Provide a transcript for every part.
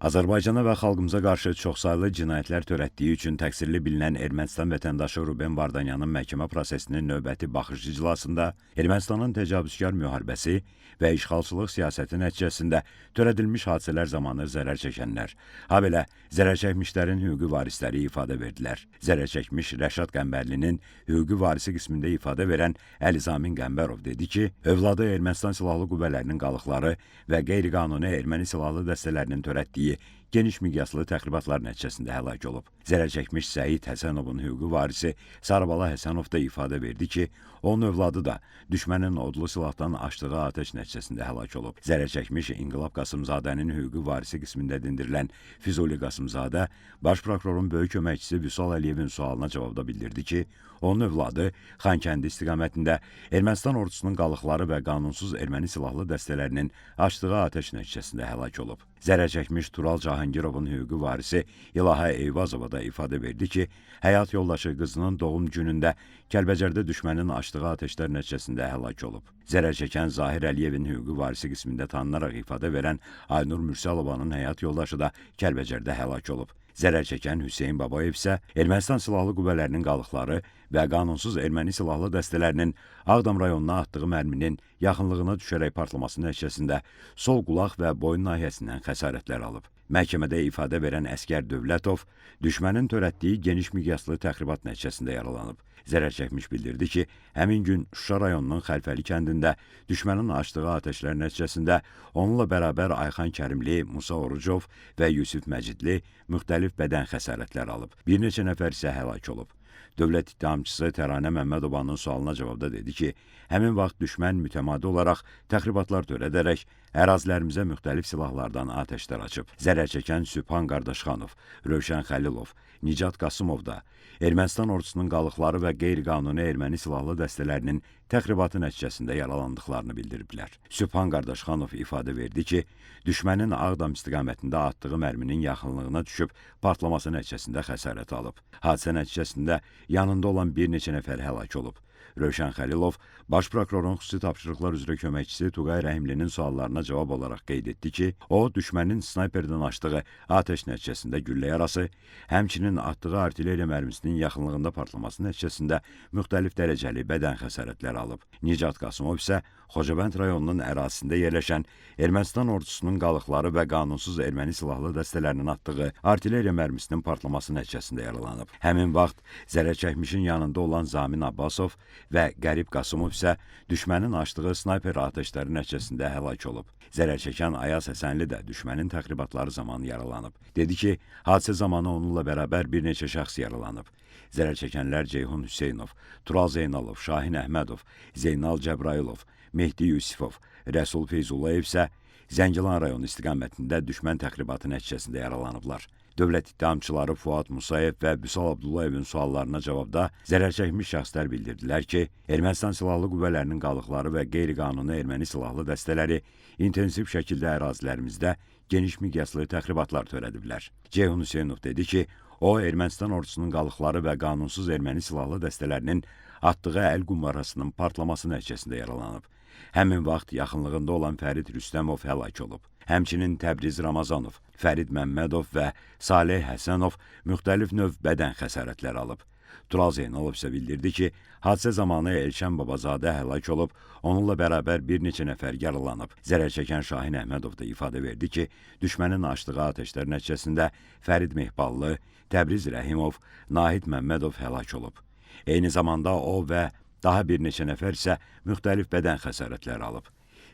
Azərbaycana və xalqımıza qarşı çoxsaylı cinayətlər törətdiyi üçün təqsirli bilinən Ermənistan vətəndaşı Ruben Vardanyanın məhkəmə prosesinin növbəti baxış iclasında Ermənistanın təcavüzkar müharibəsi və işğalçılıq siyasəti nəticəsində törədilmiş hadisələr zamanı zərər çəkənlər, habelə zərər çəkmişlərin hüquqi varisləri ifadə verdilər. Zərər çəkmiş Rəşad Qəmbərlinin hüquqi varisi qismində ifadə verən Əlizamin Qəmbərov dedi ki, övladı Ermənistan Silahlı Qüvvələrinin qalıqları və qeyri-qanuni erməni silahlı dəstələrinin törətdiyi geniş miqyaslı təxribatlar nəticəsində həlak olub. Zərər çəkmiş Səid Həsənovun hüquqi varisi Sarabala Həsənov da ifadə verdi ki, onun övladı da düşmənin odlu silahdan açdığı atəş nəticəsində həlak olub. Zərər çəkmiş İnqilab Qasımzadənin hüquqi varisi qismində dindirilən Füzuli Qasımzadə Baş prokurorun böyük köməkçisi Vüsal Əliyevin sualına cavabda bildirdi ki, onun övladı Xankəndi istiqamətində Ermənistan ordusunun qalıqları və qanunsuz erməni silahlı dəstələrinin açdığı atəş nəticəsində həlak olub. Zərər çəkmiş Tural Cahangirovun hüquqi varisi İlahə Eyvazova da ifadə verdi ki, həyat yoldaşı qızının doğum günündə Kəlbəcərdə düşmənin açdığı atəşlər nəticəsində həlak olub. Zərər çəkən Zahir Əliyevin hüquqi varisi qismində tanınaraq ifadə verən Aynur Mürsəlovanın həyat yoldaşı da Kəlbəcərdə həlak olub. Zərər çəkən Hüseyn Babayev isə Ermənistan Silahlı Qüvvələrinin qalıqları və qanunsuz erməni silahlı dəstələrinin Ağdam rayonuna atdığı mərminin yaxınlığına düşərək partlaması nəticəsində sol qulaq və boyun nahiyəsindən xəsarətlər alıb. Məhkəmədə ifadə verən Əskər Dövlətov düşmənin törətdiyi geniş miqyaslı təxribat nəticəsində yaralanıb. Zərər çəkmiş bildirdi ki, həmin gün Şuşa rayonunun Xəlfəli kəndində düşmənin açdığı atəşlər nəticəsində onunla bərabər Ayxan Kərimli, Musa Orucov və Yusif Məcidli müxtəlif bədən xəsarətləri alıb. Bir neçə nəfər isə həlak olub. Dövlət ittihamçısı Təranə Məmmədovanın sualına cavabda dedi ki, həmin vaxt düşmən mütəmadi olaraq təxribatlar törədərək ərazilərimizə müxtəlif silahlardan atəşlər açıb. Zərər çəkən Sübhan Qardaşxanov, Rövşən Xəlilov, Nicat Qasımov da Ermənistan ordusunun qalıqları və qeyri-qanuni erməni silahlı dəstələrinin təxribatı nəticəsində yaralandıqlarını bildiriblər. Sübhan Qardaşxanov ifadə verdi ki, düşmənin Ağdam istiqamətində atdığı mərminin yaxınlığına düşüb partlaması nəticəsində xəsarət alıb. Hadisə nəticəsində yanında olan bir neçə nəfər həlak olub. Rövşən Xəlilov Baş prokurorun xüsusi tapşırıqlar üzrə köməkçisi Tuqay Rəhimlinin suallarına cavab olaraq qeyd etdi ki, o, düşmənin snayperdən açdığı atəş nəticəsində güllə yarası, həmçinin atdığı artilleriya mərmisinin yaxınlığında partlaması nəticəsində müxtəlif dərəcəli bədən xəsarətləri alıb. Nicat Qasımov isə Xocavənd rayonunun ərazisində yerləşən Ermənistan ordusunun qalıqları və qanunsuz erməni silahlı dəstələrinin atdığı artilleriya mərmisinin partlaması nəticəsində yaralanıb. Həmin vaxt zərər çəkmişin yanında olan Zamin Abbasov və Qərib Qasımov isə düşmənin açdığı snayper atəşləri nəticəsində həlak olub. Zərər çəkən Ayaz Həsənli də düşmənin təxribatları zamanı yaralanıb. Dedi ki, hadisə zamanı onunla bərabər bir neçə şəxs yaralanıb. Zərər çəkənlər Ceyhun Hüseynov, Tural Zeynalov, Şahin Əhmədov, Zeynal Cəbrayılov, Mehdi Yusifov, Rəsul Feyzullayev isə Zəngilan rayonu istiqamətində düşmən təxribatı nəticəsində yaralanıblar. Dövlət ittihamçıları Fuad Musayev və Vüsal Abdullayevin suallarına cavabda zərər çəkmiş şəxslər bildirdilər ki, Ermənistan Silahlı Qüvvələrinin qalıqları və qeyri-qanuni erməni silahlı dəstələri intensiv şəkildə ərazilərimizdə geniş miqyaslı təxribatlar törədiblər. Ceyhun Hüseynov dedi ki, o, Ermənistan ordusunun qalıqları və qanunsuz erməni silahlı dəstələrinin atdığı əl qumbarasının partlaması nəticəsində yaralanıb. Həmin vaxt yaxınlığında olan Fərid Rüstəmov həlak olub. Həmçinin Təbriz Ramazanov, Fərid Məmmədov və Saleh Həsənov müxtəlif növ bədən xəsarətləri alıb. Tural Zeynalov isə bildirdi ki, hadisə zamanı Elşən Babazadə həlak olub, onunla bərabər bir neçə nəfər yaralanıb. Zərər çəkən Şahin Əhmədov da ifadə verdi ki, düşmənin açdığı atəşlər nəticəsində Fərid Mehballı, Təbriz Rəhimov, Nahid Məmmədov həlak olub. Eyni zamanda o və daha bir neçə nəfər isə müxtəlif bədən xəsarətləri alıb.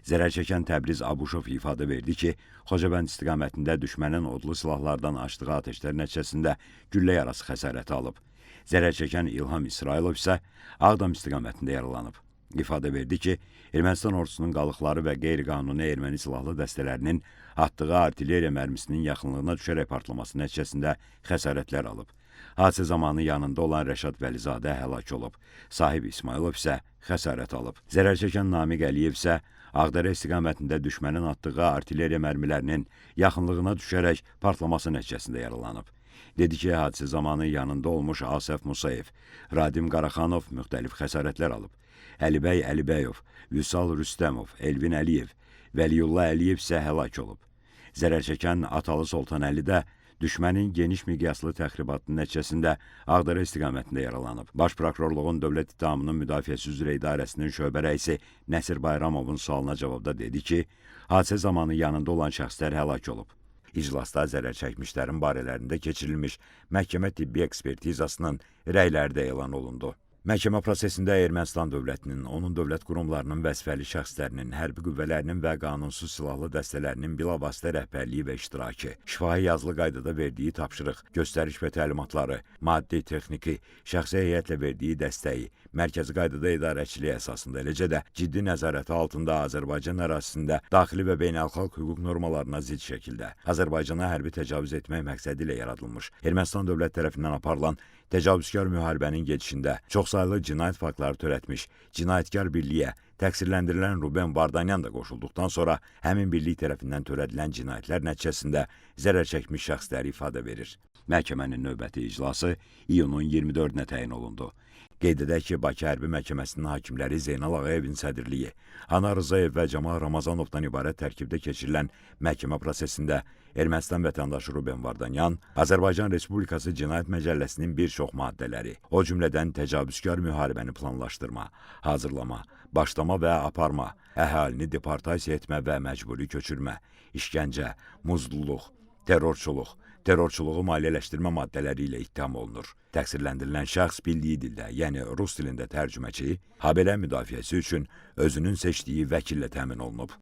Zərər çəkən Təbriz Abuşov ifadə verdi ki, Xocavənd istiqamətində düşmənin odlu silahlardan açdığı atəşlər nəticəsində güllə yarası xəsarəti alıb. Zərər çəkən İlham İsrailov isə Ağdam istiqamətində yaralanıb. İfadə verdi ki, Ermənistan ordusunun qalıqları və qeyri-qanuni erməni silahlı dəstələrinin atdığı artilleriya mərmisinin yaxınlığına düşərək partlaması nəticəsində xəsarətlər alıb. Hadisə zamanı yanında olan Rəşad Vəlizadə həlak olub. Sahib İsmailov isə xəsarət alıb. Zərər çəkən Namiq Əliyev isə Ağdərə istiqamətində düşmənin atdığı artilleriya mərmilərinin yaxınlığına düşərək partlaması nəticəsində yaralanıb. Dedi ki, hadisə zamanı yanında olmuş Asəf Musayev, Radim Qaraxanov müxtəlif xəsarətlər alıb. Əlibəy Əlibəyov, Vüsal Rüstəmov, Elvin Əliyev, Vəliyullah Əliyev isə həlak olub. Zərər çəkən Atalı Soltanəli də düşmənin geniş miqyaslı təxribatının nəticəsində Ağdərə istiqamətində yaralanıb. Baş prokurorluğun Dövlət İttihamının Müdafiəsi üzrə idarəsinin şöbə rəisi Nəsir Bayramovun sualına cavabda dedi ki, hadisə zamanı yanında olan şəxslər həlak olub. İclasda zərər çəkmişlərin barələrində keçirilmiş məhkəmə tibbi ekspertizasının rəyləri də elan olundu. Məhkəmə prosesində Ermənistan dövlətinin, onun dövlət qurumlarının vəzifəli şəxslərinin, hərbi qüvvələrinin və qanunsuz silahlı dəstələrinin bilavasitə rəhbərliyi və iştirakı, şifahi yazılı qaydada verdiyi tapşırıq, göstəriş və təlimatları, maddi, texniki, şəxsi heyətlə verdiyi dəstəyi, mərkəzi qaydada idarəçiliyi əsasında, eləcə də ciddi nəzarəti altında Azərbaycan ərazisində daxili və beynəlxalq hüquq normalarına zidd şəkildə Azərbaycana hərbi təcavüz etmək məqsədi ilə yaradılmış Ermənistan dövlət tərəfindən aparılan təcavüzkar müharibənin gedişində çoxsaylı cinayət faktları törətmiş cinayətkar birliyə təqsirləndirilən Ruben Vardanyan da qoşulduqdan sonra həmin birlik tərəfindən törədilən cinayətlər nəticəsində zərər çəkmiş şəxslər ifadə verir. Məhkəmənin növbəti iclası iyunun 24-nə təyin olundu. Qeyd edək ki, Bakı Hərbi Məhkəməsinin hakimləri Zeynal Ağayevin sədrliyi, Anar Rzayev və Camal Ramazanovdan ibarət tərkibdə keçirilən məhkəmə prosesində Ermənistan vətəndaşı Ruben Vardanyan Azərbaycan Respublikası Cinayət Məcəlləsinin bir çox maddələri, o cümlədən təcavüzkar müharibəni planlaşdırma, hazırlama, başlama və aparma, əhalini deportasiya etmə və məcburi köçürmə, işgəncə, muzduluq, terrorçuluğu maliyyələşdirmə maddələri ilə ittiham olunur. Təqsirləndirilən şəxs bildiyi dildə, yəni rus dilində tərcüməçi, habelə müdafiəsi üçün özünün seçdiyi vəkillə təmin olunub.